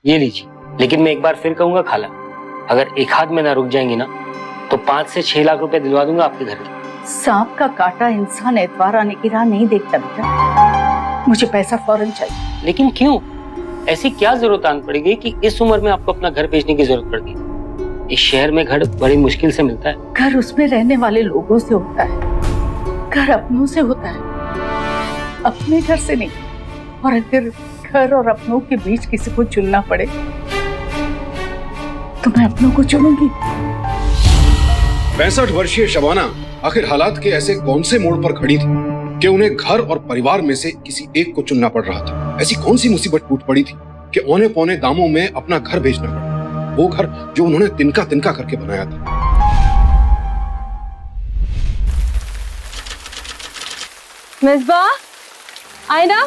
ये लीजिए, लेकिन मैं एक बार फिर कहूंगा खाला, अगर एक हाथ में ना रुक जाएंगी ना तो 5 से 6 लाख रुपए दिलवा दूंगा आपके घर के। सांप का काटा इंसान एतवार आने की राह नहीं देखता बेटा, मुझे पैसा फौरन चाहिए। लेकिन क्यों? ऐसी क्या जरूरत आन पड़ गई कि इस उम्र में आपको अपना घर बेचने की जरूरत पड़ गई? इस शहर में घर बड़ी मुश्किल से मिलता है। घर उसमें रहने वाले लोगों से होता है, घर अपनों से होता है, अपने घर से नहीं। और अगर घर और अपनों के बीच किसी को चुनना पड़े तो मैं अपनों को चुनूंगी। 65 वर्षीय शबाना आखिर हालात के ऐसे कौन से मोड़ पर खड़ी थी कि उन्हें घर और परिवार में से किसी एक को चुनना पड़ रहा था? ऐसी कौन सी मुसीबत टूट पड़ी थी कि औने पौने दामों में अपना घर बेचना पड़ा, वो घर जो उन्होंने तिनका तिनका करके बनाया था। मिसबा आए ना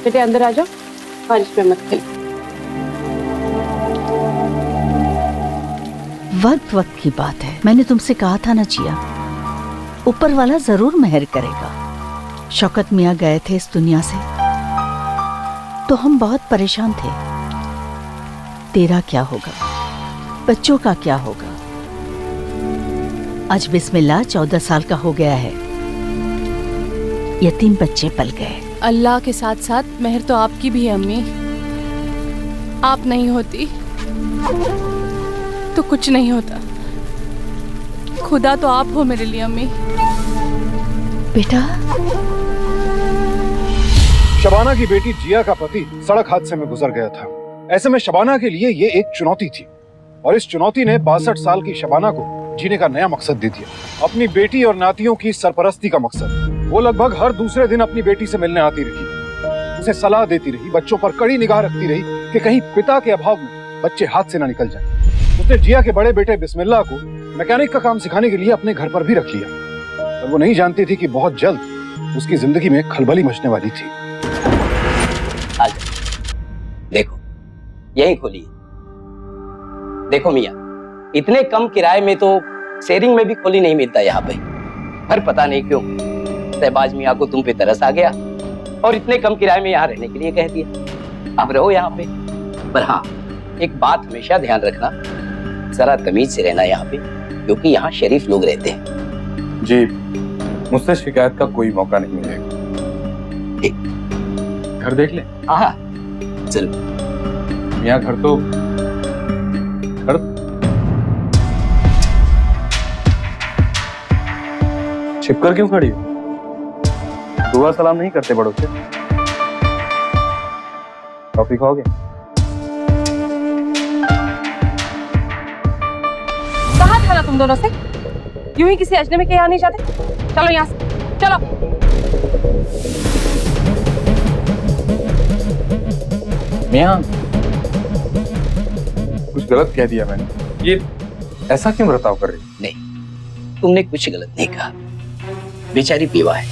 बेटे, अंदर आ जाओ, बारिश में मत खेल। वक्त वक्त की बात है, मैंने तुमसे कहा था ना जिया, ऊपर वाला जरूर मेहर करेगा। शौकत मियाँ गए थे इस दुनिया से तो हम बहुत परेशान थे। तेरा क्या होगा, बच्चों का क्या होगा? आज बिस्मिल्लाह 14 साल का हो गया है, यतीम बच्चे पल गए। अल्लाह के साथ साथ मेहर तो आपकी भी है अम्मी। आप नहीं होती तो कुछ नहीं होता। खुदा तो आप हो मेरे लिए अम्मी। बेटा, शबाना की बेटी जिया का पति सड़क हादसे में गुजर गया था। ऐसे में शबाना के लिए ये एक चुनौती थी और इस चुनौती ने 62 साल की शबाना को जीने का नया मकसद दे दिया। अपनी बेटी और नातियों की सरपरस्ती का मकसद। वो लगभग हर दूसरे दिन अपनी बेटी से मिलने आती रही, उसे सलाह देती रही, बच्चों पर कड़ी निगाह रखती रही कि कहीं पिता के अभाव में बच्चे हाथ से ना निकल जाएं। उसने जिया के बड़े बेटे बिस्मिल्लाह को मैकेनिक का काम सिखाने के लिए अपने घर पर भी रख लिया, और वो नहीं जानती थी कि बहुत जल्द उसकी जिंदगी में खलबली मचने वाली थी। देखो यही खोलिए। देखो मियाँ, इतने कम किराए में तो शेयरिंग में भी खोली नहीं मिलता यहाँ पे। पर पता नहीं क्यों शहबाज मियाँ को तुम पे तरस आ गया और इतने कम किराए में यहाँ रहने के लिए कह दिया। अब रहो यहाँ पे। पर हाँ, एक बात हमेशा ध्यान रखना, जरा तमीज से रहना यहाँ पे, क्योंकि यहाँ शरीफ लोग रहते हैं। जी, मुझसे शिकायत का कोई मौका नहीं मिलेगा। ठीक, घर देख ले। हाँ चलो। यहाँ घर तो छिपकर क्यों खड़ी हो? दुआ सलाम नहीं करते बड़ों से? कॉफी खाओगे? कहा था ना तुम दोनों से, यूं ही किसी अजनबी के यहाँ नहीं जाते। चलो यहाँ से, चलो। मियां, कुछ गलत कह दिया मैंने? ये ऐसा क्यों बर्ताव कर रही? नहीं, तुमने कुछ गलत नहीं कहा। बेचारी बेवा है,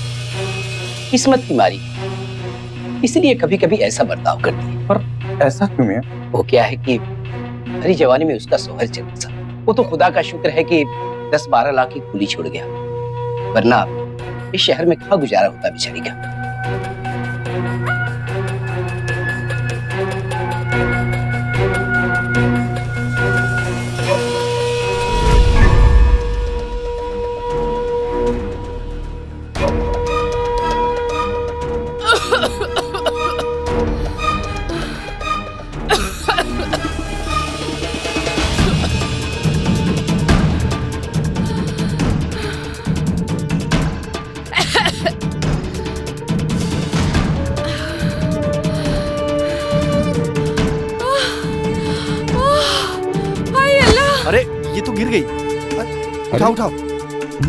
किस्मत की मारी, इसलिए कभी कभी ऐसा बर्ताव करती है। पर ऐसा क्यों मियां? वो क्या है कि हरी जवानी में उसका सोहर चल था। वो तो खुदा का शुक्र है कि 10-12 लाख की कुली छोड़ गया, वरना इस शहर में कहाँ गुजारा होता बेचारी का। अरे ये तो गिर गई। उठाओ उठाओ,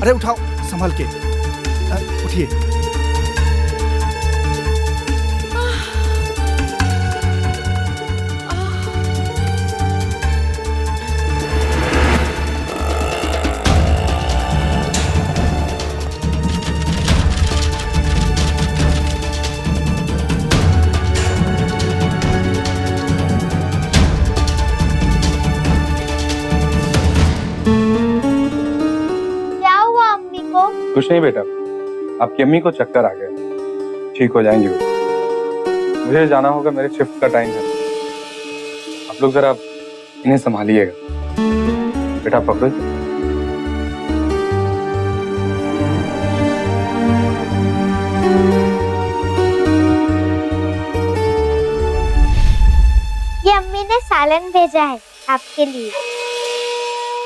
अरे उठाओ संभाल के, उठिए। कुछ नहीं बेटा, आपकी अम्मी को चक्कर आ गया, ठीक हो जाएंगी वो। मुझे जाना होगा, मेरे शिफ्ट का टाइम है। आप लोग जरा इन्हें संभालिएगा। बेटा पकड़ो। ये अम्मी ने सालन भेजा है आपके लिए।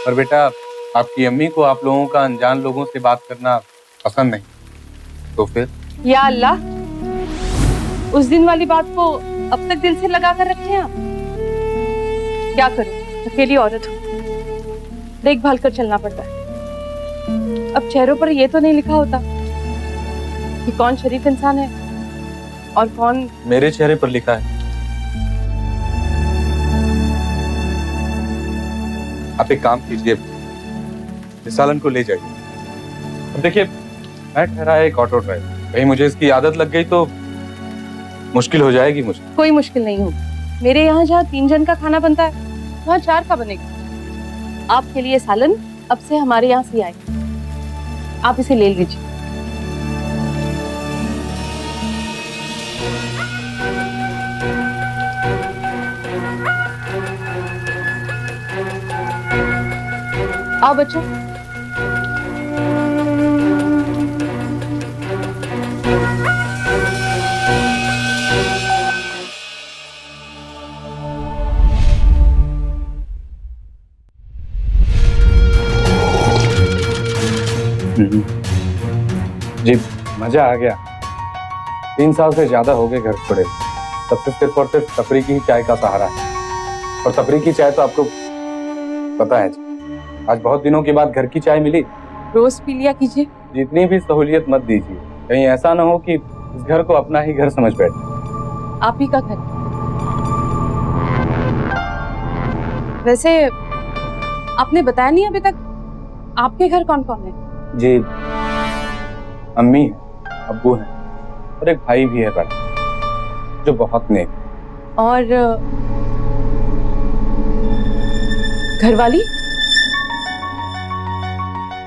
पर बेटा आपकी अम्मी को आप लोगों का अनजान लोगों से बात करना पसंद नहीं, तो फिर? या अल्लाह, उस दिन वाली बात को अब तक दिल से लगा कर रखे हैं आप। क्या करूं, अकेली औरत हूं, देखभाल कर चलना पड़ता है। अब चेहरों पर ये तो नहीं लिखा होता कि कौन शरीफ इंसान है और कौन। मेरे चेहरे पर लिखा है। आप एक काम कीजिए, इस सालन को ले जाइए। अब देखिए, मैं ठहरा एक ऑटो ड्राइवर, कहीं मुझे इसकी आदत लग गई तो मुश्किल हो जाएगी मुझे। कोई मुश्किल नहीं होगी। मेरे यहाँ जहाँ 3 जन का खाना बनता है वहाँ 4 का बनेगा। आपके लिए सालन अब से हमारे यहाँ से आएगा, आप इसे ले लीजिए। आओ बच्चों। जी मजा आ गया। 3 साल से ज्यादा हो गए घर छोड़े, तब से सिर्फ और सिर्फ तपरी की ही चाय का सहारा है। और तपरी की चाय तो आपको पता है जी, आज बहुत दिनों के बाद घर की चाय मिली। रोज पी लिया कीजिए। जितनी भी सहूलियत मत दीजिए, कहीं ऐसा ना हो कि इस घर को अपना ही घर समझ बैठे। आप ही का घर। वैसे आपने बताया नहीं अभी तक, आपके घर कौन कौन है? जी अम्मी है, अब्बू है और एक भाई भी है बड़ा, जो बहुत नेक है। और घरवाली?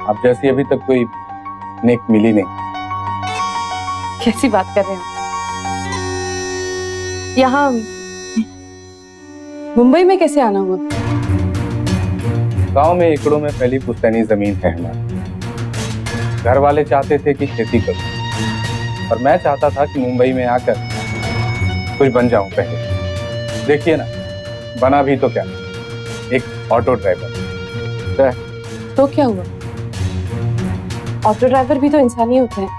अब जैसी अभी तक कोई नेक मिली नहीं। कैसी बात कर रहे हैं? यहाँ मुंबई में कैसे आना हुआ? गांव में एकड़ों में फैली पुश्तैनी जमीन है हमारी। घर वाले चाहते थे कि खेती करूं, पर मैं चाहता था कि मुंबई में आकर कुछ बन जाऊं पहले। देखिए ना, बना भी तो क्या, एक ऑटो ड्राइवर। तो क्या हुआ? ऑटो ड्राइवर भी तो इंसान ही होते हैं।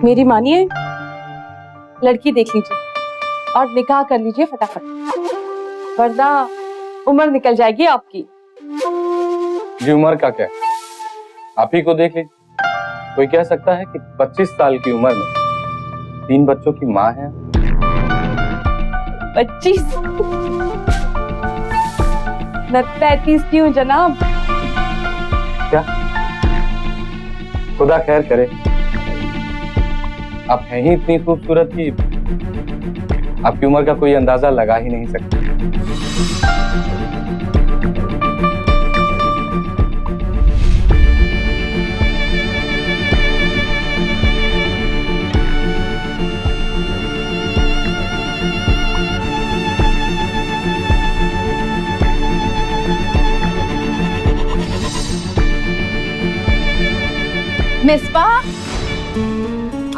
मेरी मानिए, लड़की देख लीजिए और निकाह कर लीजिए फटाफट, वरना उम्र निकल जाएगी आपकी। जी उम्र का क्या, आप ही को देख लीजिए। कोई कह सकता है कि 25 साल की उम्र में 3 बच्चों की माँ है। 25? मैं 35 की हूँ जनाब। क्या? खुदा खैर करे। आप हैं ही इतनी खूबसूरत कि आपकी उम्र का कोई अंदाजा लगा ही नहीं सकता। मिसबा,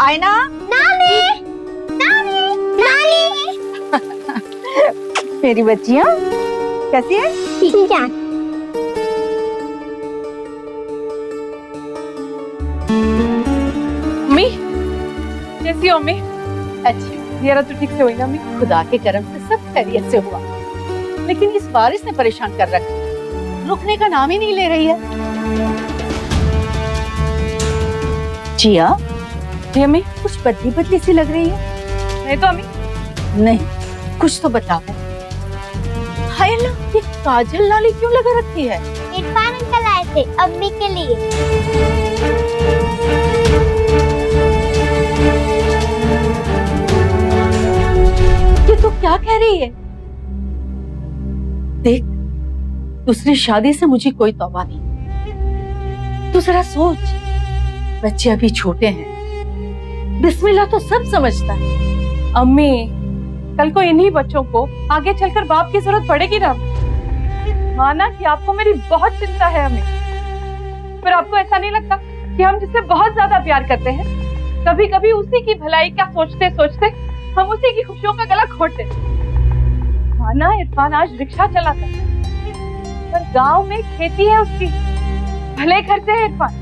आयना, नानी, नानी, नानी। मेरी बच्चियां कैसी है? ठीक है। अम्मी कैसी हो? अम्मी अच्छी, जियारत तो ठीक से हुई ना अम्मी? खुदा के करम से सब खैरियत से हुआ, लेकिन इस बारिश ने परेशान कर रखा, रुकने का नाम ही नहीं ले रही है। जिया, जी अम्मी। कुछ बदली बदली सी लग रही है। नहीं तो अम्मी। नहीं, कुछ तो बताओ। हाय अल्लाह, ये काजल नाली क्यों लगा रखी है? इरफान अंकल आए थे अम्मी के लिए। ये तो क्या कह रही है? देख, दूसरी शादी से मुझे कोई तौबा नहीं। तू जरा सोच, बच्चे अभी छोटे हैं, बिस्मिल्लाह तो सब समझता है। अम्मी, कल को इन्हीं बच्चों को आगे चलकर बाप की जरूरत पड़ेगी ना। माना कि आपको मेरी बहुत चिंता है अम्मी, पर आपको ऐसा नहीं लगता कि हम जिससे बहुत ज्यादा प्यार करते हैं, कभी कभी उसी की भलाई का सोचते सोचते हम उसी की खुशियों का गला घोट देते हैं। माना इरफान आज रिक्शा चलाता है, पर गांव में खेती है उसकी, भले घर से है इरफान।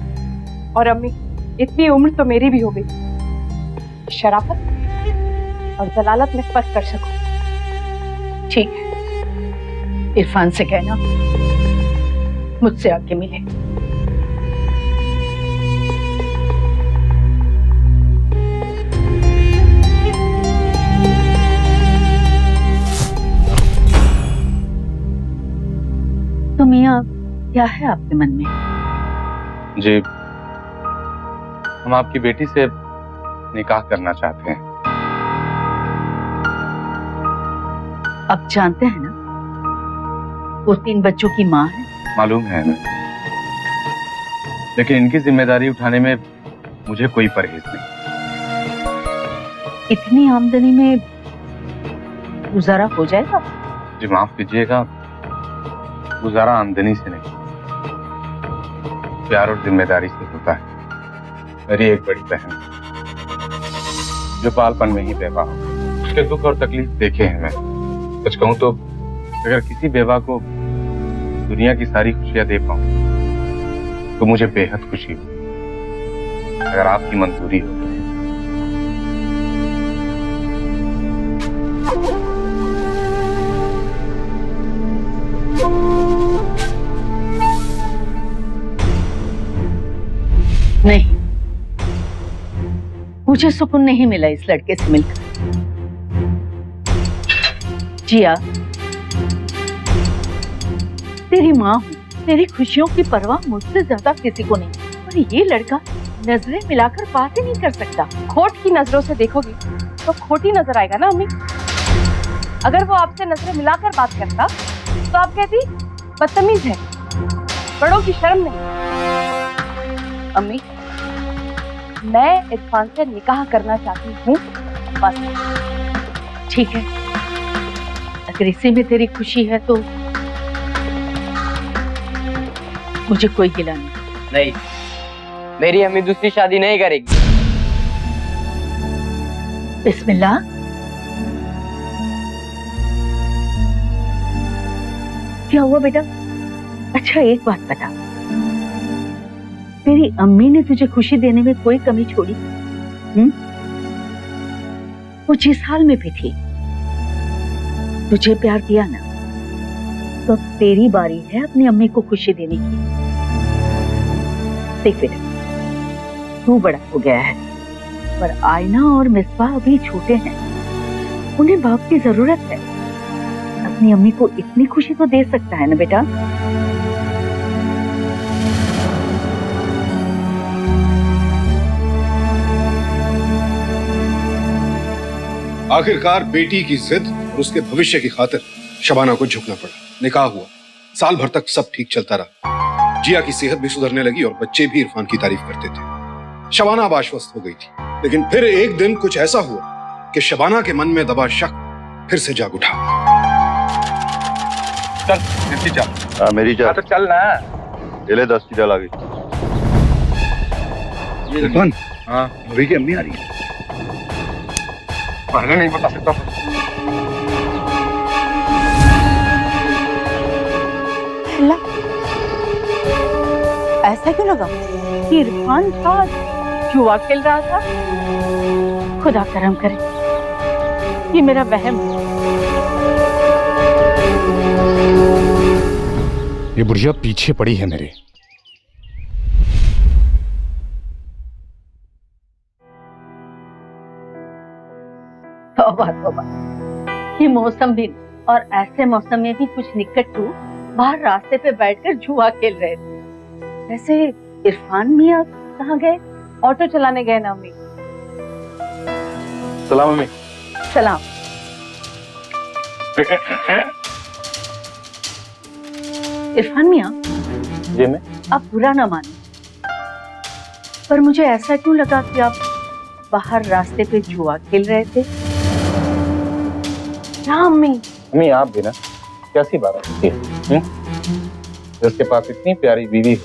और अम्मी, इतनी उम्र तो मेरी भी हो गई, शराफत और जलालत में फर्क कर सकूं। ठीक है, इरफान से कहना मुझसे आके मिले। तो मियाँ, क्या है आपके मन में? जी, हम आपकी बेटी से निकाह करना चाहते हैं। आप जानते हैं ना, वो 3 बच्चों की माँ है। मालूम है हमें, लेकिन इनकी जिम्मेदारी उठाने में मुझे कोई परहेज नहीं। इतनी आमदनी में गुजारा हो जाएगा? जी माफ कीजिएगा, गुजारा आमदनी से नहीं, प्यार और जिम्मेदारी से होता है। मेरी एक बड़ी बहन जो बालपन में ही बेवा हो, उसके दुख और तकलीफ देखे हैं मैं। सच कहूं तो अगर किसी बेवा को दुनिया की सारी खुशियां दे पाऊं तो मुझे बेहद खुशी हो, अगर आपकी मंजूरी हो। नहीं, मुझे सुकून नहीं मिला इस लड़के से मिलकर। जिया, तेरी माँ हूँ, तेरी खुशियों की परवाह मुझसे ज्यादा किसी को नहीं, और ये लड़का नजरें मिलाकर बात ही नहीं कर सकता। खोट की नजरों से देखोगी तो खोटी नजर आएगा ना अम्मी। अगर वो आपसे नजरें मिलाकर बात करता तो आप कहती बदतमीज है, बड़ों की शर्म नहीं। अम्मी, मैं इरफान से निकाह करना चाहती हूँ, बस। ठीक है, अगर इसी में तेरी खुशी है तो मुझे कोई गिला नहीं। नहीं, मेरी अम्मी दूसरी शादी नहीं करेगी। बिस्मिल्लाह। क्या हुआ बेटा? अच्छा, एक बात बता, तेरी अम्मी ने तुझे खुशी देने में कोई कमी छोड़ी? वो जिस हाल में भी थी, तुझे प्यार किया ना, तो अब तेरी बारी है अपनी अम्मी को खुशी देने की। देख बेटा, तू बड़ा हो गया है, पर आयना और मिसबा अभी छोटे हैं, उन्हें बाप की जरूरत है। अपनी अम्मी को इतनी खुशी तो दे सकता है ना बेटा। आखिरकार बेटी की जिद और उसके भविष्य की खातिर शबाना को झुकना पड़ा। निकाह हुआ, साल भर तक सब ठीक चलता रहा। जिया की सेहत भी सुधरने लगी और बच्चे भी इरफान की तारीफ करते थे। शबाना अब आश्वस्त हो गई थी, लेकिन फिर एक दिन कुछ ऐसा हुआ कि शबाना के मन में दबा शक फिर से जाग उठा। चल जल्दी चल। हाँ मेरी जा। तो चल ना। ले 10 की डाल आ गई। इरफान, हाँ अभी की अम्मी आ रही है। पहले नहीं बता सकता। ऐसा क्यों लगा कि इरफान था जुआ खेल रहा था? खुदा करम करे, ये मेरा वहम। ये बुढ़िया पीछे पड़ी है मेरे। तौबा तौबा, ये मौसम भी, और ऐसे मौसम में भी कुछ निकट्टू बाहर रास्ते पे बैठकर जुआ खेल रहे थे। वैसे इरफान मियाँ कहाँ गए? ऑटो चलाने गए ना अम्मी। सलाम अम्मी। सलाम। इरफान मियाँ, जी मैं। आप बुरा ना माने, पर मुझे ऐसा क्यों लगा कि आप बाहर रास्ते पे जुआ खेल रहे थे? क्या अम्मी? अम्मी आप भी ना कैसी बात होती है, जिसके पास इतनी प्यारी बीवी है,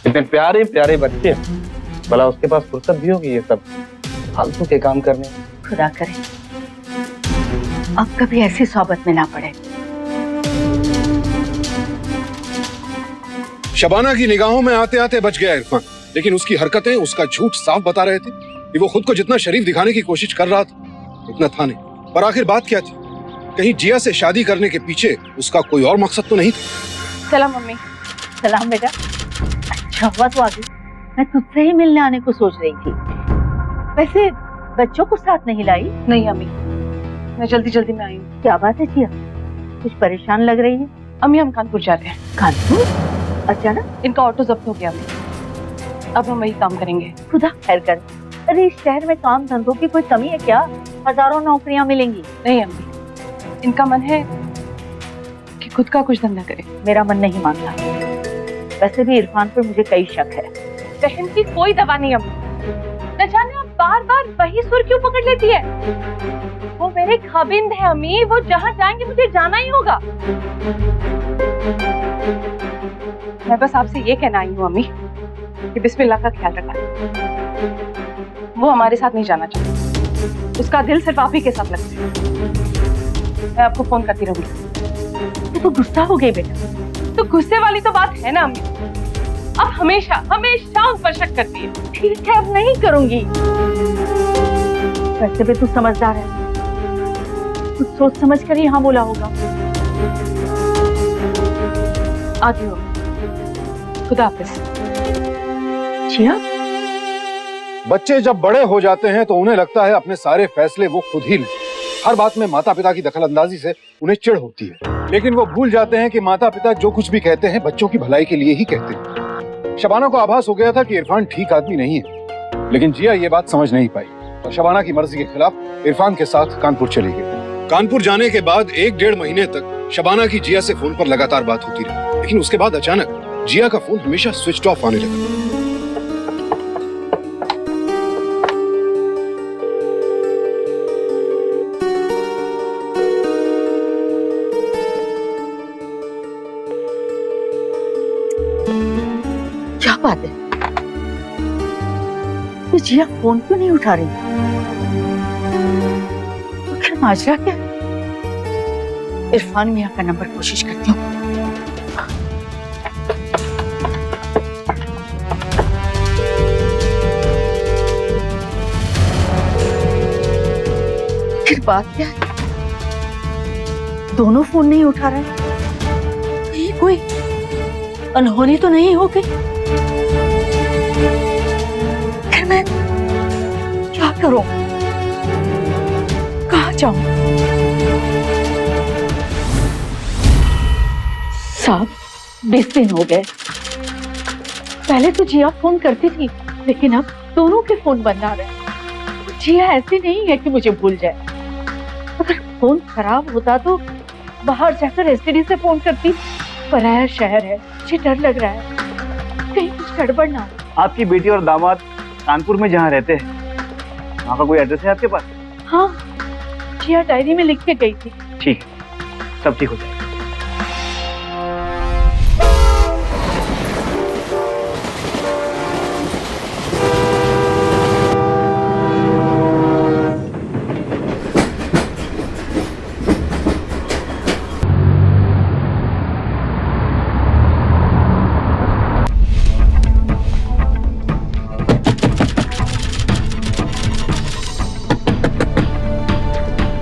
इतने प्यारे प्यारे बच्चे हैं, भला उसके पास फुर्सत भी होगी ये सब फालतू के काम करने? खुदा करे अब कभी ऐसी सोबत में ना पड़े। शबाना की निगाहों में आते आते बच गया इरफान, लेकिन उसकी हरकतें उसका झूठ साफ बता रहे थे कि वो खुद को जितना शरीफ दिखाने की कोशिश कर रहा था उतना था नहीं। पर आखिर बात क्या थी? कहीं जिया से शादी करने के पीछे उसका कोई और मकसद तो नहीं था? सलाम मम्मी। सलाम बेटा, अच्छा हुआ तो आ गई। मैं तुझसे ही मिलने आने को सोच रही थी। वैसे बच्चों को साथ नहीं लाई? नहीं अम्मी, मैं जल्दी जल्दी में आई हूँ। क्या बात है जिया, कुछ परेशान लग रही है? अम्मी हम कानपुर जा रहे हैं। कानपुर? अचानक? इनका ऑटो जब्त हो गया अम्मी, अब हम वही काम करेंगे। खुदा खैर कर। अरे इस शहर में काम धंधों की कोई कमी है क्या? हजारों नौकरियां मिलेंगी। नहीं अम्मी, इनका मन है कि खुद का कुछ धंधा करे। मेरा मन नहीं मानता। वैसे भी इरफान पर मुझे कई शक है। बहन की कोई दवा नहीं अम्मी, न जाने आप बार बार वही सुर क्यों पकड़ लेती है। वो मेरे खाबिंद है अम्मी, वो जहाँ जाएंगे मुझे जाना ही होगा। मैं बस आपसे ये कहना आई हूँ अम्मी कि बिस्मिल्लाह का ख्याल रखना। वो हमारे साथ नहीं जाना चाहता, उसका दिल सिर्फ आप ही के साथ लगता है। मैं आपको फोन करती रहूंगी। तो गुस्सा हो गई बेटा? तो गुस्से वाली तो बात है ना अम्मी, अब हमेशा हमेशा उस पर शक करती है। ठीक है अब नहीं करूंगी। वैसे भी तू समझदार है, कुछ सोच समझ कर ही हाँ बोला होगा। आती हो, खुदा हाफिज। जिया, बच्चे जब बड़े हो जाते हैं तो उन्हें लगता है अपने सारे फैसले वो खुद ही लें। हर बात में माता पिता की दखलंदाजी से उन्हें चिढ़ होती है, लेकिन वो भूल जाते हैं कि माता पिता जो कुछ भी कहते हैं बच्चों की भलाई के लिए ही कहते हैं। शबाना को आभास हो गया था कि इरफान ठीक आदमी नहीं है, लेकिन जिया ये बात समझ नहीं पाई और शबाना की मर्जी के खिलाफ इरफान के साथ कानपुर चली गई। कानपुर जाने के बाद 1-1.5 महीने तक शबाना की जिया से फोन पर लगातार बात होती रही, लेकिन उसके बाद अचानक जिया का फोन हमेशा स्विच ऑफ आने लगा। क्या बात है? ये जिया फोन क्यों नहीं उठा रही? आखिर माजरा क्या है? इरफान मियां का नंबर कोशिश करती हूँ। फिर बात क्या है? दोनों फोन नहीं उठा रहे। कहीं कोई अनहोनी तो नहीं हो गई? फिर मैं क्या करूं? कहाँ जाऊं? साहब 20 दिन हो गए। पहले तो जिया फोन करती थी, लेकिन अब दोनों के फोन बंद आ रहे हैं। जिया ऐसी नहीं है कि मुझे भूल जाए। अगर फोन खराब होता तो बाहर जाकर एसटीडी से फोन करती। पराया शहर है, मुझे डर लग रहा है कहीं कुछ गड़बड़ ना हो। आपकी बेटी और दामाद कानपुर में जहाँ रहते हैं, वहाँ का कोई एड्रेस है आपके पास? हाँ, जिया डायरी में लिख के गई थी। ठीक, सब ठीक हो जाएगा।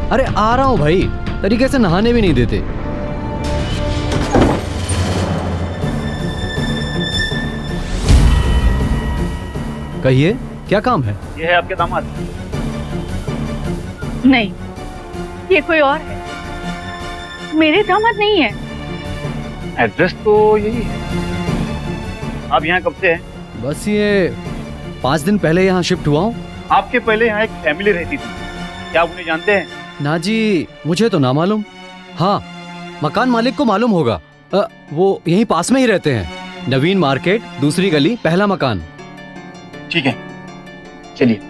अरे आ रहा हूँ भाई, तरीके से नहाने भी नहीं देते। कहिए क्या काम है? ये है आपके दामाद। नहीं, ये कोई और है, मेरे दामाद नहीं है। एड्रेस तो यही है। आप यहाँ कब से हैं? बस ये 5 दिन पहले यहाँ शिफ्ट हुआ हूँ। आपके पहले यहाँ एक फैमिली रहती थी, क्या आप उन्हें जानते हैं? ना जी, मुझे तो ना मालूम। हाँ, मकान मालिक को मालूम होगा। वो यहीं पास में ही रहते हैं। नवीन मार्केट, दूसरी गली, पहला मकान। ठीक है, चलिए।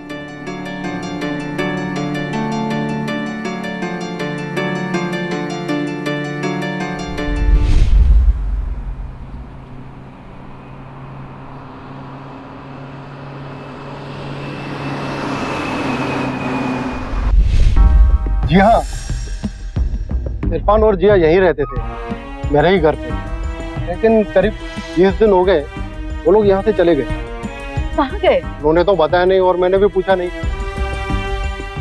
जी हाँ, इरफान और जिया यहीं रहते थे, मेरे ही घर पे। लेकिन करीब 20 दिन हो गए वो लोग यहाँ से चले गए। कहाँ गए? उन्होंने तो बताया नहीं और मैंने भी पूछा नहीं।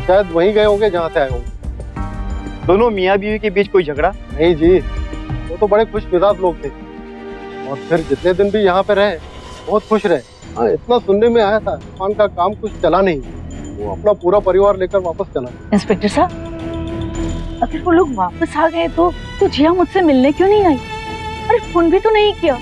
शायद वहीं गए होंगे जहाँ से आए होंगे। दोनों मियाँ बीवी के बीच कोई झगड़ा? नहीं जी, वो तो बड़े खुश मिजाज लोग थे और फिर जितने दिन भी यहाँ पे रहे बहुत खुश रहे। हाँ, इतना सुनने में आया था इरफान का काम कुछ चला नहीं, वो अपना पूरा परिवार लेकर वापस चला। इंस्पेक्टर साहब, अगर वो लोग वापस आ गए तो जिया मुझसे मिलने क्यों नहीं आई? अरे फोन भी तो नहीं किया।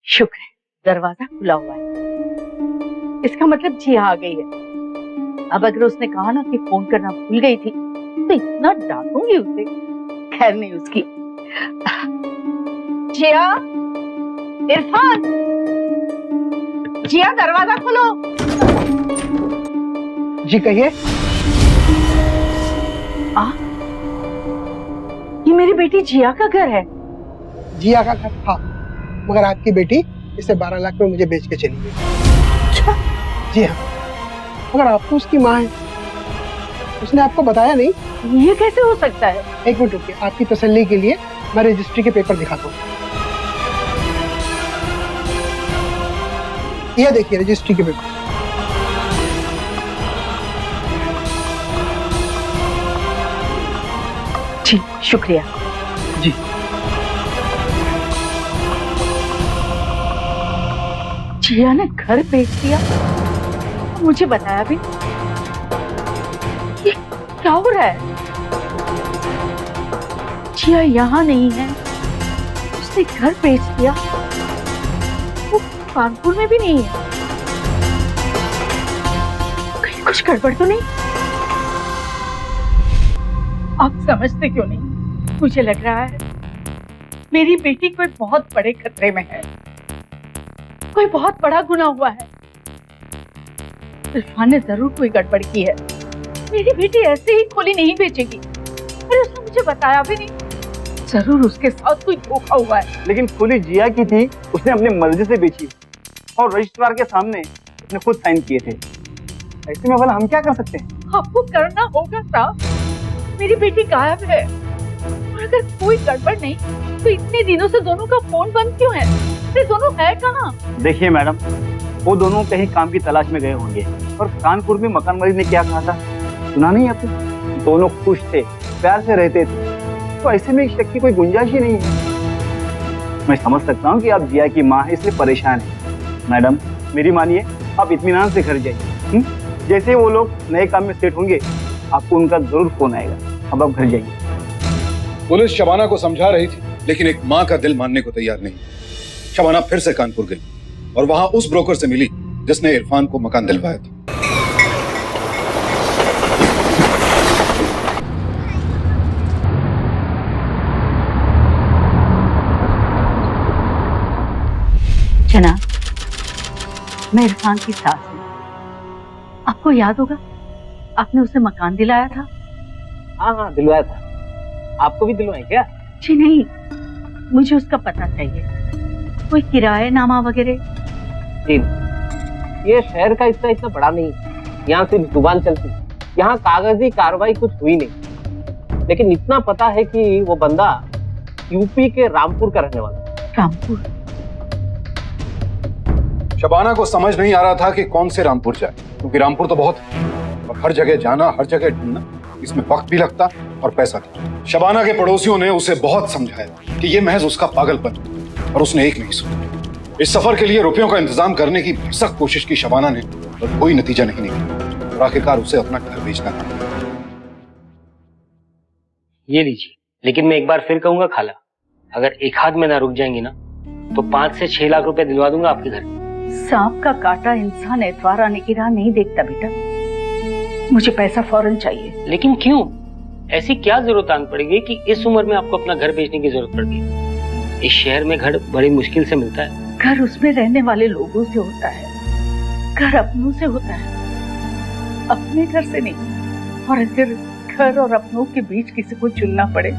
शुक्र है दरवाजा खुला हुआ है, इसका मतलब जिया आ गई है। अब अगर उसने कहा ना कि फोन करना भूल गई थी तो इतना डांटूंगी उसे। खैर नहीं उसकी। जिया, इरफान, जिया दरवाजा खोलो। जी कहिए। ये मेरी बेटी जिया का घर है। जिया का घर था, मगर आपकी बेटी इसे 12 लाख में मुझे बेच के चली गई। जी हाँ, मगर आप तो उसकी माँ है, उसने आपको बताया नहीं? ये कैसे हो सकता है? एक मिनट रुकिए, आपकी तसल्ली के लिए मैं रजिस्ट्री के पेपर दिखाता हूँ। ये देखिए रजिस्ट्री के पेपर। जी शुक्रिया। जी जिया ने घर बेच दिया, मुझे बताया भी। ये क्या हो रहा है? जिया यहाँ नहीं है, उसने घर बेच दिया, वो कानपुर में भी नहीं है। कहीं कुछ गड़बड़ तो नहीं? आप समझते क्यों नहीं? मुझे लग रहा है मेरी बेटी कोई बहुत बड़े खतरे में है, कोई बहुत बड़ा गुनाह हुआ है। इरफान ने जरूर कोई गड़बड़ की है। मेरी बेटी ऐसे ही खोली नहीं बेचेगी। अरे उसने मुझे बताया भी नहीं। जरूर उसके साथ कोई धोखा हुआ है। लेकिन खोली जिया की थी, उसने अपनी मर्जी से बेची और रजिस्ट्रार के सामने उसने खुद साइन किए थे। ऐसे में भला हम क्या कर सकते हैं? आपको करना होगा साहब, मेरी बेटी गायब है और अगर कोई गड़बड़ नहीं तो इतने दिनों से दोनों का फोन बंद क्यों है? ये दोनों है कहाँ? देखिए मैडम, वो दोनों कहीं काम की तलाश में गए होंगे और कानपुर में मकान मालिक ने क्या कहा था सुना नहीं आपने? दोनों खुश थे, प्यार से रहते थे, तो ऐसे में शक की कोई गुंजाइश ही नहीं है। मैं समझ सकता हूँ कि आप जिया की माँ है इसलिए परेशान है। मैडम मेरी मानिए, आप इत्मीनान से घर जाइए। जैसे वो लोग नए काम में सेट होंगे आपको उनका जरूर फोन आएगा। अब आप घर जाइए। पुलिस शबाना को समझा रही थी, लेकिन एक माँ का दिल मानने को तैयार नहीं। शबाना फिर से कानपुर गई और वहां उस ब्रोकर से मिली जिसने इरफान को मकान दिलवाया था। जनाब, मैं इरफान की सास हूँ। आपको याद होगा आपने उसे मकान दिलाया था? हाँ दिलवाया था। आपको भी दिलवाए क्या? जी नहीं, मुझे उसका पता चाहिए, कोई किराएनामा वगैरह। जी ये शहर का हिस्सा इतना बड़ा नहीं, यहाँ सिर्फ जुबान चलती, यहाँ कागजी कार्रवाई कुछ हुई नहीं। लेकिन इतना पता है कि वो बंदा यूपी के रामपुर का रहने वाला है। रामपुर? शबाना को समझ नहीं आ रहा था कि कौन से रामपुर जाए, क्योंकि रामपुर तो बहुत और हर जगह जाना, हर जगह ढूंढना, इसमें वक्त भी लगता और पैसा भी। शबाना के पड़ोसियों ने उसे बहुत समझाया कि ये महज उसका पागलपन, और उसने एक नहीं सुना। इस सफर के लिए रुपयों का इंतजाम करने की सख्त कोशिश की शबाना ने, पर कोई नतीजा नहीं निकला और आखिरकार उसे अपना घर बेचना पड़ा। ये लीजिए, लेकिन मैं एक बार फिर कहूंगा खाला, अगर एक हाथ में ना रुक जाएंगी ना तो 5 से 6 लाख रुपए दिलवा दूंगा आपके घर। सांप का काटा इंसान एतवार आने की राह नहीं देखता बेटा। मुझे पैसा फौरन चाहिए। लेकिन क्यों? ऐसी क्या जरूरत आन पड़ेगी कि इस उम्र में आपको अपना घर बेचने की जरूरत पड़ती है? इस शहर में घर बड़ी मुश्किल से मिलता है। घर उसमें रहने वाले लोगों से होता है, घर अपनों से होता है, अपने घर से नहीं। और अगर घर और अपनों के बीच किसी को चुनना पड़े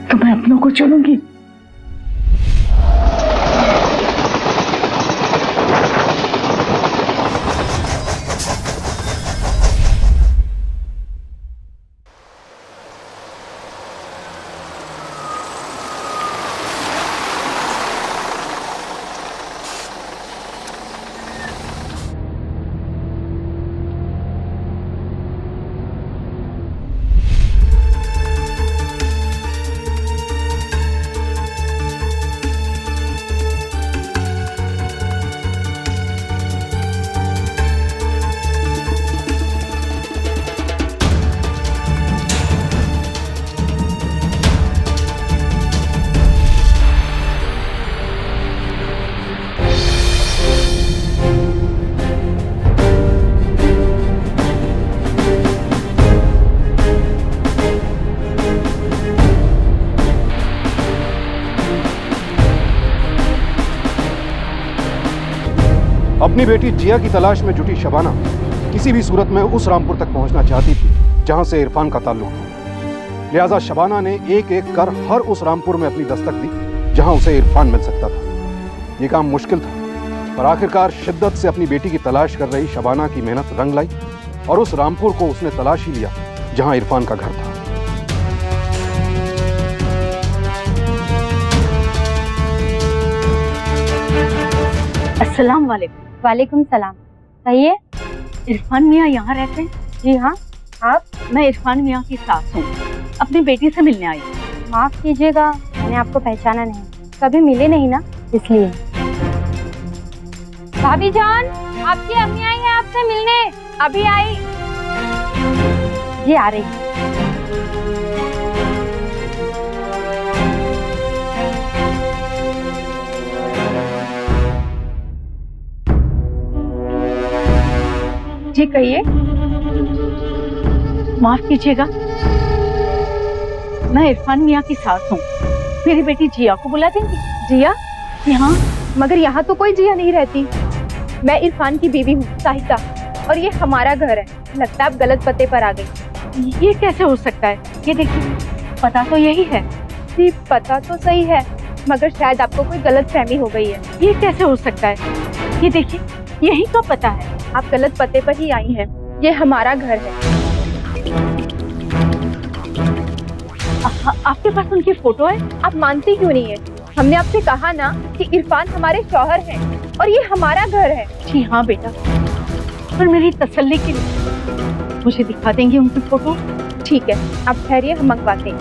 तो मैं अपनों को चुनूंगी। अपनी बेटी जिया की तलाश में जुटी शबाना किसी भी सूरत में उस रामपुर तक पहुंचना चाहती थी जहां से इरफान का ताल्लुक था। लिहाजा शबाना ने एक एक कर हर उस रामपुर में अपनी दस्तक दी जहां उसे इरफान मिल सकता था। ये काम मुश्किल था, पर आखिरकार शिद्दत से अपनी बेटी की तलाश कर रही शबाना की मेहनत रंग लाई और उस रामपुर को उसने तलाश ही लिया जहां इरफान का घर था। अस्सलाम वालेकुम। वालेकुम सलाम। कहिए। इरफान मियाँ यहाँ रहते हैं? जी हाँ। आप? मैं इरफान मियाँ की सास हूँ, अपनी बेटी से मिलने आई। माफ कीजिएगा, मैंने आपको पहचाना नहीं, कभी मिले नहीं ना, इसलिए। भाभी जान, आपकी अम्मी आई है आपसे मिलने, अभी आई। जी आ रही। जी कहिए। माफ कीजिएगा, मैं इरफान मियाँ की सास हूँ, मेरी बेटी जिया को बुला देंगी? जिया? यहाँ? मगर यहाँ तो कोई जिया नहीं रहती। मैं इरफान की बीवी हूँ, साहिता, और ये हमारा घर है। लगता है आप गलत पते पर आ गई। ये कैसे हो सकता है? ये देखिए, पता तो यही है। जी पता तो सही है, मगर शायद आपको कोई गलत फहमी हो गई है। ये कैसे हो सकता है? ये देखिए, यही तो पता है। आप गलत पते पर ही आई हैं। ये हमारा घर है। आपके पास उनकी फोटो है? आप मानती क्यों नहीं है? हमने आपसे कहा ना कि इरफान हमारे शौहर हैं और ये हमारा घर है। जी हाँ बेटा, पर मेरी तसल्ली के लिए मुझे दिखा देंगे उनकी फोटो? ठीक है, आप ठहरिए, हम मंगवाते हैं।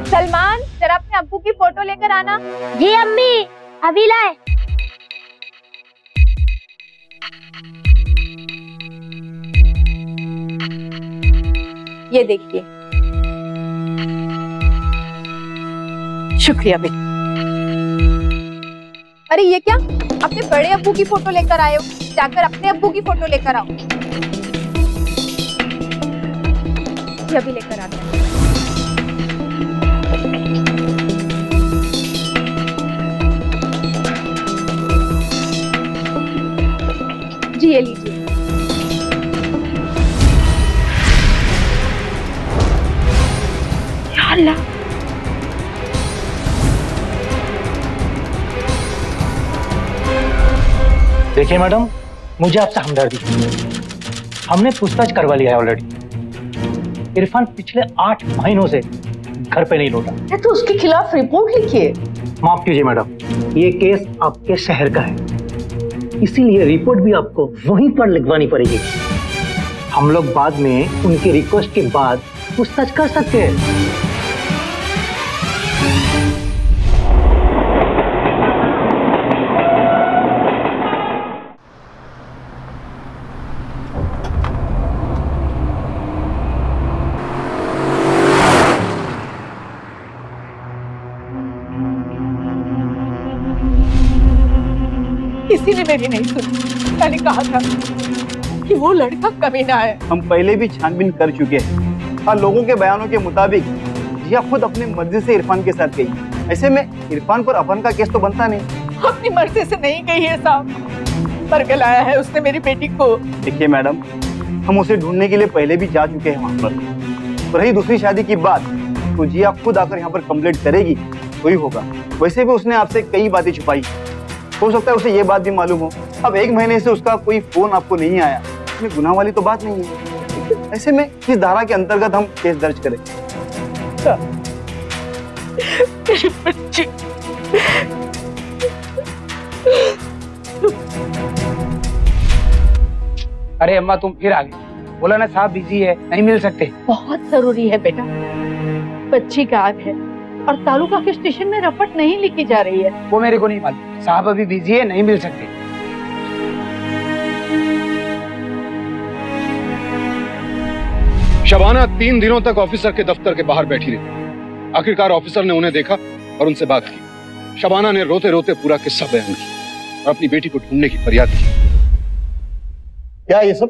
सलमान, जरा अपने अब्बू की फोटो लेकर आना। जी अम्मी, अभी लाए। ये देखिए। शुक्रिया बेटा। अरे ये क्या, अपने बड़े अब्बू की फोटो लेकर आए हो? जाकर अपने अब्बू की फोटो लेकर आओ। ये अभी लेकर आते हैं। जी ये लीजिए। या अल्लाह, देखिए मैडम, मुझे आपसे हमदर्दी है। हमने पूछताछ करवा लिया है ऑलरेडी। इरफान पिछले 8 महीनों से घर पे नहीं लौटा। तो उसके खिलाफ रिपोर्ट लिखिए। माफ कीजिए मैडम, ये केस आपके शहर का है, इसीलिए रिपोर्ट भी आपको वहीं पर लिखवानी पड़ेगी। हम लोग बाद में उनकी रिक्वेस्ट के बाद पूछताछ कर सकते हैं। किसी ने मेरी नहीं सुनी। मैंने कहा था कि वो लड़का कमीना है। हम पहले भी छानबीन कर चुके हैं और लोगों के बयानों के मुताबिक जिया खुद अपनी मर्जी से इरफान के साथ गई। ऐसे में इरफान पर अपहरण का केस तो बनता नहीं। अपनी मर्जी से नहीं गई है साहब, पर लाया है उसने मेरी बेटी को। देखिए मैडम, हम उसे ढूंढने के लिए पहले भी जा चुके हैं वहाँ पर। तो रही दूसरी शादी की बात, तो जिया खुद आकर यहाँ पर कंप्लेंट करेगी तो ही होगा। वैसे भी उसने आपसे कई बातें छुपाई, हो सकता है उसे ये बात भी मालूम हो। अब 1 महीने से उसका कोई फोन आपको नहीं आया, इसमें गुनाह वाली तो बात नहीं है। ऐसे में किस धारा के अंतर्गत हम केस दर्ज करें? मेरी बच्ची। अरे अम्मा तुम फिर आ गई। बोला ना साहब बिजी है, नहीं मिल सकते। बहुत जरूरी है बेटा, बच्ची गायब है और तालुका के स्टेशन में रपट नहीं लिखी जा रही है। वो मेरे को नहीं मालूम, साहब अभी बिजी है, नहीं मिल सकते। शबाना 3 दिनों तक ऑफिसर के दफ्तर के बाहर बैठी रही। आखिरकार ऑफिसर ने उन्हें देखा और उनसे बात की। शबाना ने रोते रोते पूरा किस्सा बयान किया और अपनी बेटी को ढूंढने की फरियाद की। क्या ये सब,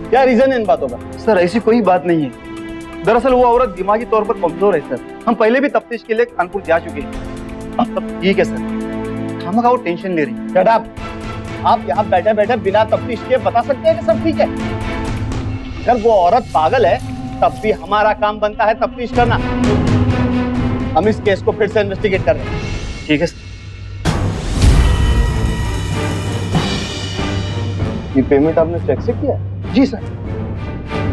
क्या रीजन है इन बातों का? सर ऐसी कोई बात नहीं है। दरअसल वो औरत दिमागी तौर पर कमजोर है सर। हम पहले भी तफ्तीश के लिए कानपुर जा चुके हैं। अब सब ठीक है सर, हम वो टेंशन ले रही। Shut up. आप यहाँ बैठे बैठे बिना तफ्तीश के बता सकते हैं कि सब ठीक है? अगर वो औरत पागल है तब भी हमारा काम बनता है तफ्तीश करना। हम इस केस को फिर से इन्वेस्टिगेट कर रहे हैं। ठीक है सर। ये पेमेंट आपने चेक से किया? जी सर।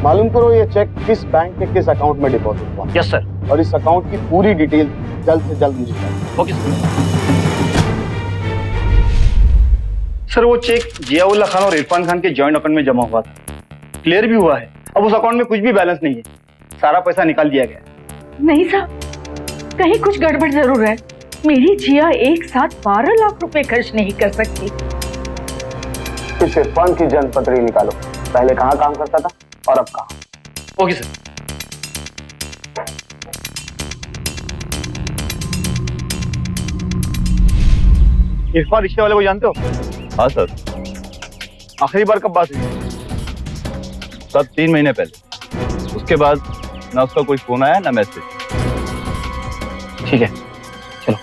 मालूम करो ये चेक किस बैंक के किस अकाउंट में डिपॉजिट हुआ। Yes sir. और इस अकाउंट की पूरी डिटेल जल्द से जल्द मुझे चाहिए। Okay sir. वो चेक जियाउल्लाह खान और इरफान खान के जॉइंट अकाउंट में जमा हुआ था, क्लियर भी हुआ है। अब उस अकाउंट में कुछ भी बैलेंस नहीं है, सारा पैसा निकाल दिया गया। नहीं साहब, कहीं कुछ गड़बड़ जरूर है। मेरी जिया एक साथ 12 लाख रुपए खर्च नहीं कर सकती। इस इरफान की जनपत्री निकालो, पहले कहाँ काम करता था और अब कहाँ। Okay sir. इरफान रिक्शे वाले को जानते हो? हाँ सर। आखिरी बार कब बात हुई? सब 3 महीने पहले। उसके बाद ना उसका कोई फोन आया ना मैसेज। ठीक है चलो।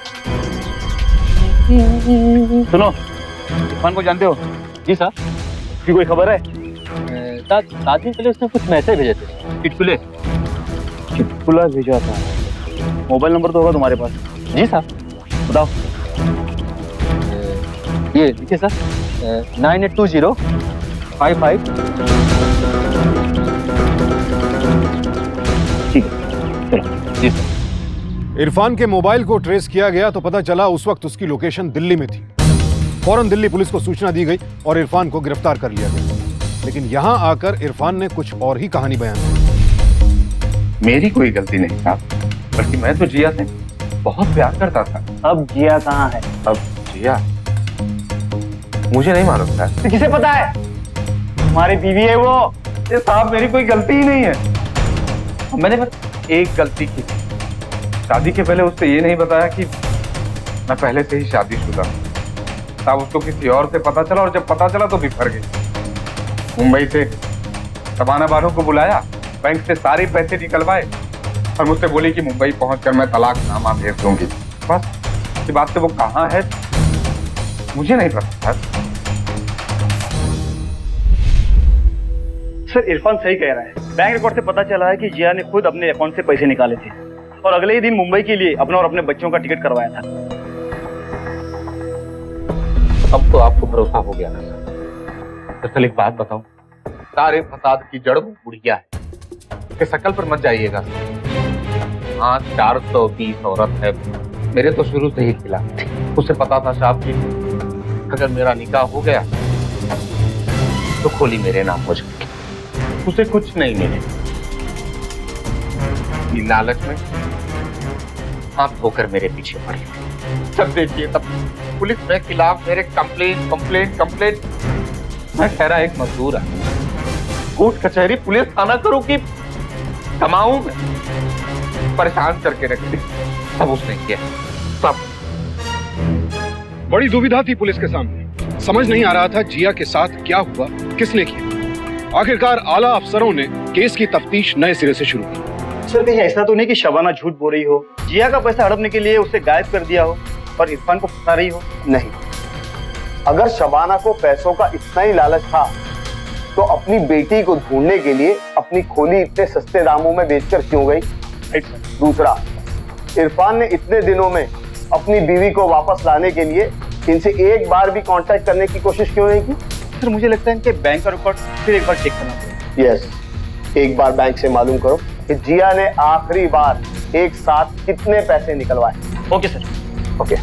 सुनो, इरफान को जानते हो? जी साहब। उसकी कोई खबर है? 7 दिन पहले उसने कुछ मैसेज भेजे थे। चुटकुले चुटकुला भेजा था। मोबाइल नंबर तो होगा तुम्हारे पास? जी साहब। बताओ। ये लिखिए सर, 982055। ठीक है चलो। जी सर। इरफान के मोबाइल को ट्रेस किया गया तो पता चला उस वक्त उसकी लोकेशन दिल्ली में थी। फौरन दिल्ली पुलिस को सूचना दी गई और इरफान को गिरफ्तार कर लिया गया। लेकिन यहाँ आकर इरफान ने कुछ और ही कहानी बयान की। मेरी कोई गलती नहीं साहब, बल्कि मैं तो जिया से बहुत प्यार करता था। अब जिया कहाँ है? अब जिया मुझे नहीं मालूम था। तो किसे पता है? हमारी बीवी है वो। ये साहब मेरी कोई गलती ही नहीं है। मैंने बस एक गलती की, शादी के पहले उससे ये नहीं बताया कि मैं पहले से ही शादीशुदा हूँ। तब उसको किसी और से पता चला और जब पता चला तो बिफर गई। मुंबई से शबाना बानो को बुलाया, बैंक से सारे पैसे निकलवाए और मुझसे बोली कि मुंबई पहुंचकर मैं तलाकनामा भेज दूंगी। बस इसके बाद से वो कहाँ है मुझे नहीं पता। सर इरफान सही कह रहा है। बैंक रिकॉर्ड से पता चला है कि जिया ने खुद अपने अकाउंट से पैसे निकाले थे और अगले ही दिन मुंबई के लिए अपना और अपने बच्चों का टिकट करवाया था। अब तो आपको भरोसा हो गया ना सर। दरअसल एक बात बताऊं, सारे फसाद की जड़ वो बुढ़िया है। उसके शकल पर मत जाइएगा। हाँ 420 औरत है, मेरे तो शुरू से ही खिलाफ थी। उसे पता था साहब कि अगर मेरा निकाह हो गया तो खोली मेरे नाम हो जाएगी। उसे कुछ नहीं मिले। ये लालच में हाथ धोकर मेरे पीछे पड़ी। सब देखिए तब पुलिस के खिलाफ मेरे कंप्लेंट। मैं ठहरा एक मजदूर है, कोर्ट कचहरी पुलिस थाना करूं कि कमाऊं मैं, परेशान करके रख दी। सब उसने किया, सब। बड़ी दुविधा थी पुलिस के सामने। समझ नहीं आ रहा था जिया के साथ क्या हुआ, किसने किया। आखिरकार आला अफसरों ने केस की तफ्तीश नए सिरे से शुरू की। सर कहीं ऐसा तो नहीं कि शबाना झूठ बोल रही हो, जिया का पैसा हड़पने के लिए उसे गायब कर दिया हो और इरफान को फंसा रही हो? नहीं, अगर शबाना को पैसों का इतना ही लालच था तो अपनी बेटी को ढूंढने के लिए अपनी खोली इतने सस्ते दामों में बेचकर क्यों गई? दूसरा, इरफान ने इतने दिनों में अपनी बीवी को वापस लाने के लिए इनसे एक बार भी कांटेक्ट करने की कोशिश क्यों नहीं की? सर मुझे लगता है इनके बैंक का रिकॉर्ड फिर एक बार चेक करना पड़ेगा। यस, एक बार बैंक से मालूम करो कि जिया ने आखिरी बार एक साथ कितने पैसे निकलवाए। Okay sir. Okay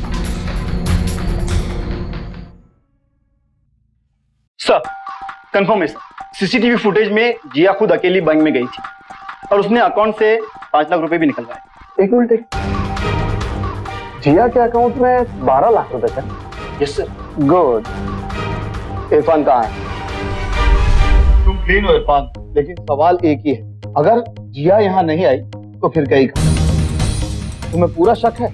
sir, confirm है सर, सीसीटीवी फुटेज में जिया खुद अकेली बैंक में गई थी और उसने अकाउंट से 5 लाख रुपए भी निकलवाए। एक मिनट, जिया के अकाउंट में 12 लाख रुपए थे? Yes sir. गुड। इरफान कहाँ है? तुम क्लीन हो इरफान। लेकिन सवाल एक ही है, अगर जिया यहाँ नहीं आई तो फिर गई कहाँ? तुम्हें पूरा शक है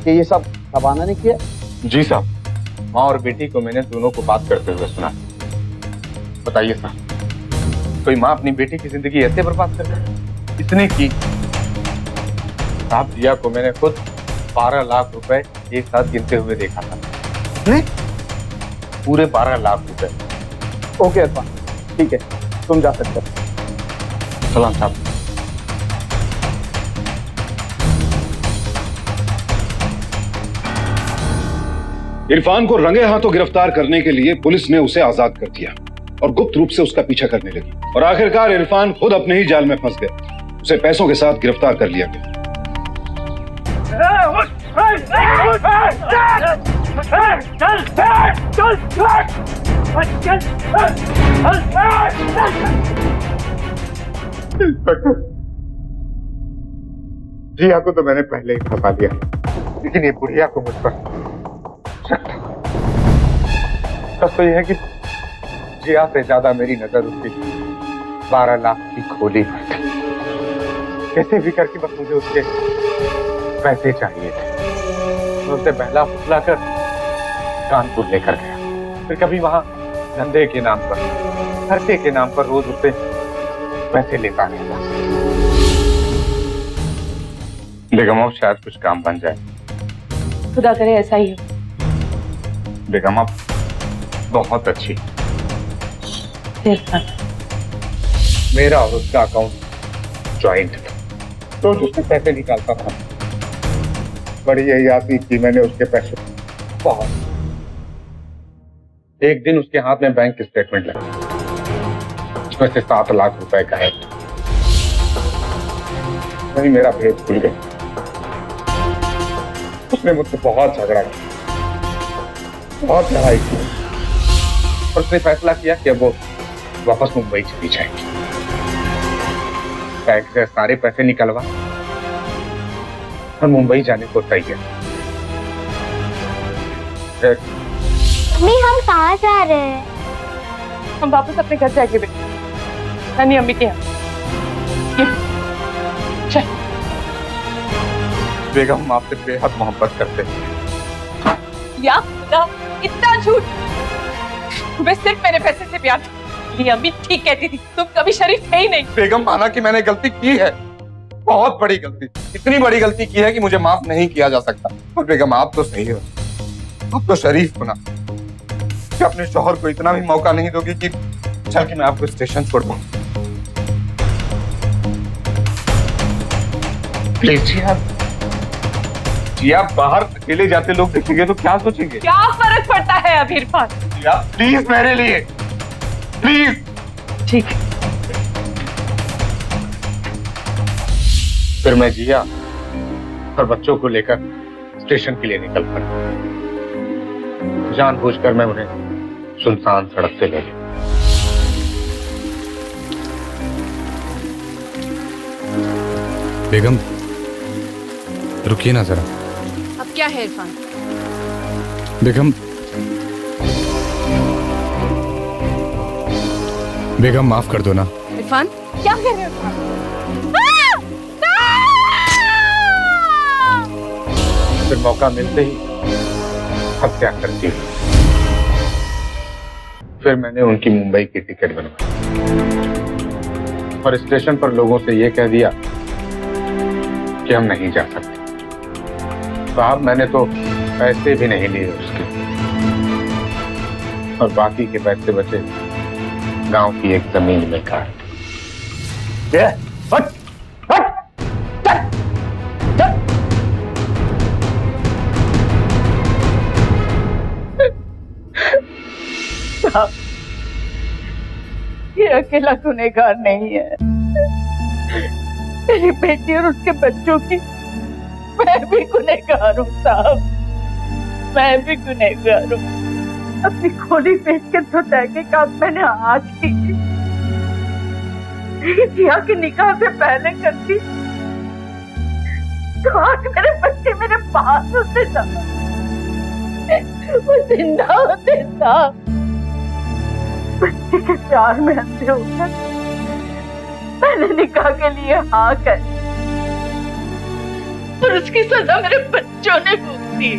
कि ये सब शबाना ने किया? जी साहब, माँ और बेटी को मैंने दोनों को बात करते हुए सुना। बताइए साहब, कोई माँ अपनी बेटी की जिंदगी ऐसे बर्बाद कर दे? इसने की। साहब, जिया को मैंने खुद 12 लाख रुपए एक साथ गिनते हुए देखा था। नहीं, पूरे 12 लाख रुपए। ओके इरफान, ठीक है, तुम जा सकते हो। सलाम साहब। इरफान को रंगे हाथों गिरफ्तार करने के लिए पुलिस ने उसे आजाद कर दिया और गुप्त रूप से उसका पीछा करने लगी और आखिरकार इरफान खुद अपने ही जाल में फंस गया। उसे पैसों के साथ गिरफ्तार कर लिया गया। जिया को तो मैंने पहले ही फंसा दिया, लेकिन ये बुढ़िया को मुझ पर शक था। सच तो यह है कि जिया से ज्यादा मेरी नजर उसकी 12 लाख की खोली पर थी। कैसे भी करके बस मुझे उसके पैसे चाहिए थे। मैं उसे बहला फुसला कर कानपुर लेकर गया। फिर कभी वहां धंधे के नाम पर, खर्चे के नाम पर रोज उससे पैसे लेता रहता। बेगम अब शायद कुछ काम बन जाए। खुदा करे ऐसा ही हो। बेगम अब बहुत अच्छी। मेरा और उसका अकाउंट ज्वाइंट था, तो उससे पैसे निकालता था। बड़ी यही आती थी मैंने उसके पैसे बहुत। एक दिन उसके हाथ में बैंक स्टेटमेंट लगा, उसमें से 7 लाख रुपए का है। वही मेरा भेद खुल गया। उसने मुझसे बहुत झगड़ा किया, बहुत लड़ाई की और उसने फैसला किया कि अब वो वापस मुंबई चली जाएगी। बैंक से सारे पैसे निकलवा और मुंबई जाने को तैयार। मम्मी हम कहाँ जा रहे हैं? हम वापस अपने घर जाएंगे बेटा, नानी अम्मी के यहाँ। चल। बेगम हम आपसे बेहद मोहब्बत करते हैं। या खुदा, इतना झूठ! तुम्हें सिर्फ मेरे पैसे से प्यार था। ये अम्मी ठीक कहती थी, तुम कभी शरीफ है ही नहीं। बेगम, माना कि मैंने गलती की है, बहुत बड़ी गलती, इतनी बड़ी गलती की है कि मुझे माफ नहीं किया जा सकता। और बेगम आप तो सही हो, आप तो शरीफ होना कि अपने शौहर को इतना भी मौका नहीं दोगे कि चल के मैं आपको स्टेशन छोड़ दूं। प्लीज जी, आप बाहर अकेले जाते लोग देखेंगे तो क्या सोचेंगे? क्या फर्क पड़ता है अब इरफान? प्लीज मेरे लिए, प्लीज। ठीक है। फिर मैं जिया और बच्चों को लेकर स्टेशन के लिए निकल पड़ा। जानबूझकर मैं उन्हें सुनसान सड़क से ले गया। बेगम रुकिए ना जरा। अब क्या है इरफान? बेगम माफ कर दो ना। इरफान क्या कह रहे हो? फिर मौका मिलते ही हत्या करती हूँ। फिर मैंने उनकी मुंबई की टिकट बनवाई और स्टेशन पर लोगों से ये कह दिया कि हम नहीं जा सकते। साहब मैंने तो पैसे भी नहीं लिए उसके, और बाकी के पैसे बचे गांव की एक जमीन में काट। ये अकेला गुनहगार नहीं है, मेरी बेटी और उसके बच्चों की मैं भी गुनहगार हूँ साहब, मैं भी गुनहगार हूँ। अपनी खोली बेच के तो तहकीकात मैंने आज की, जिया के निकाह से पहले करती तो आज मेरे बच्चे मेरे पास होते साहब, वो जिंदा होते साहब। बच्चे के प्यार में अंधे होकर मैंने निकाह के लिए हाँ कर, और उसकी सजा मेरे बच्चों ने भुगती।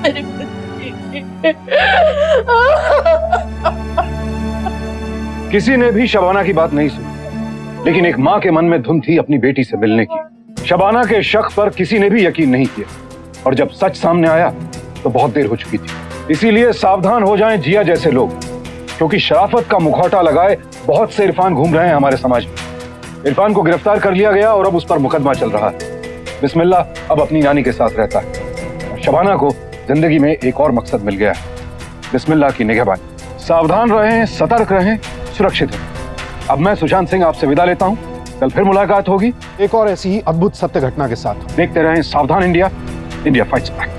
मेरे किसी ने भी शबाना की बात नहीं सुनी, लेकिन एक माँ के मन में धुन थी अपनी बेटी से मिलने की। शबाना के शक पर किसी ने भी यकीन नहीं किया, और जब सच सामने आया तो बहुत देर हो चुकी थी। इसीलिए सावधान हो जाएं जिया जैसे लोग, क्योंकि शराफत का मुखौटा लगाए बहुत से इरफान घूम रहे हैं हमारे समाज में। इरफान को गिरफ्तार कर लिया गया और अब उस पर मुकदमा चल रहा है। बिस्मिल्लाह अब अपनी नानी के साथ रहता है। शबाना को जिंदगी में एक और मकसद मिल गया है, बिस्मिल्लाह की निगहबानी। सावधान रहें, सतर्क रहें, सुरक्षित रहें। अब मैं सुशांत सिंह आपसे विदा लेता हूँ, कल फिर मुलाकात होगी एक और ऐसी ही अद्भुत सत्य घटना के साथ। देखते रहें सावधान इंडिया, इंडिया फाइट्स बैक।